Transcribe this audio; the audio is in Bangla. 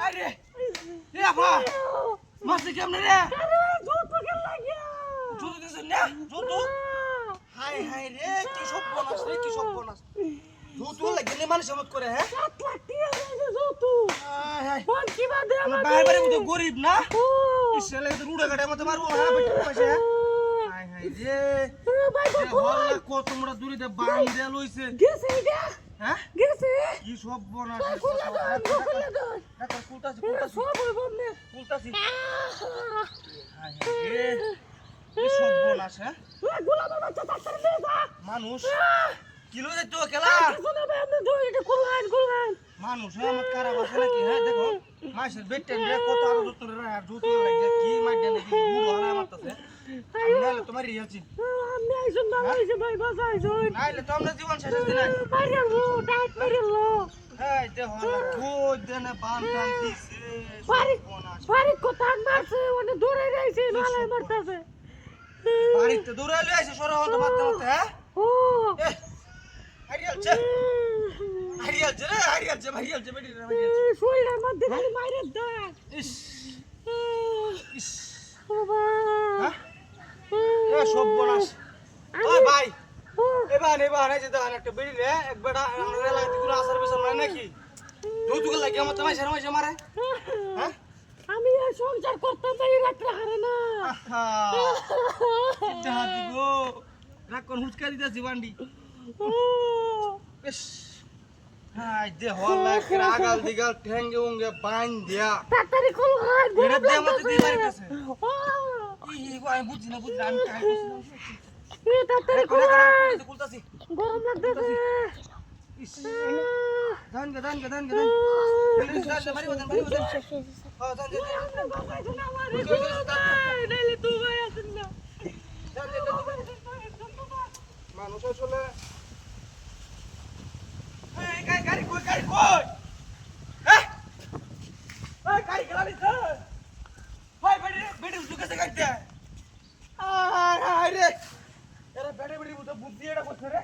আরে এ আপা মারছে কেমনে রে? আরে জুত পকেট লাগিয়া জুতো দিছ না জুতো হাই হাই রে কি সব বনাস রে কি সব বনাস জুতো লাগলে মানুষ মত করে হ্যাঁ 7 লাখ টাকা দিয়েছে জুত হাই হাই কোন কি বাদে আমরা আমাদের বাইরে বাইরে মতো গরিব না ও ইসলে তো রুড়ে গাড়ে মতো মারবো হ্যাঁ বেটা পয়সা হাই হাই রে ভাই এ হল্লা কত তোমরা দূরিতে বান দেয়া লইছে গেছে এটা হ্যাঁ গেছে কি সব বনাস খুলে দাও খুলে দাও দেখো কুলতাছি সব হইব না কুলতাছি হাই হাই রে কি সব বনাস হ্যাঁ গোলাম বাচ্চা তাড়াতাড়ি নিয়ে যা মানুষ কিলো যাইত খেলা শোনো ভাই আপনি দুই এটা খুললেন মানুষ আমার কারা বসে নাকি হ্যাঁ দেখো মাসের বেটেন রে কত আরো যত্ন রে আর জুতো লাগে কি মাইডা নাকি মুড়ো হারা মারতাছে নাইলে তোমার রিয়াছি আমি আইসুন ভালো হইছে ভাই বাসা আইসুন নাইলে তো আমরা জীবন শেষ দিন মারিয়ালো ডাইট মারিয়ালো এই দেখো কই দেনে বান টান দিছে পারি কথা মারছে ওনে দৌড়ে যাইছে নালে মারতাছে বাড়িতে দৌড়ে লই আইছে সর হতো মারতে মারতে হ্যাঁ ও এ হারিয়াল যে বেটি রে শরীরের মধ্যে খালি মাইরে দা ইস ইস বাবা হ্যাঁ এ সব বনাস ও ভাই এবার এই যে দেখেন একটা বেড়ি রে এক বেটা আমরা এলাকাতে কোনো আসার পেছন নাই নাকি যৌতুক লাগে আমার তোমায় সেরা মাসে মারে হ্যাঁ আমি এই সংসার করতে যাই রাত্রে হারে না এটা হাতি গো রাখন হুচকা দিতে জীবান্ডি বেশ হাই দে হল একটা আগাল দিগাল ঠ্যাঙ্গে উঙ্গে বান দিয়া তাড়াতাড়ি খোল হাত এটা দে আমাকে দিয়ে মারিতেছে ই গো আমি বুঝি না আমি কাই করছিলাম এ তাড়াতাড়ি খোল কুলতাছি গরম লাগতেছে দান মারি বদন হ্যাঁ দান মানুষ আসলে এই গাড়ি কই হ্যাঁ এই গাড়ি গেলা নিছে ভাই বেড়ি উঠে গাড়িতে আরে এরা বেড়ি বুদ্ধি এটা করছে রে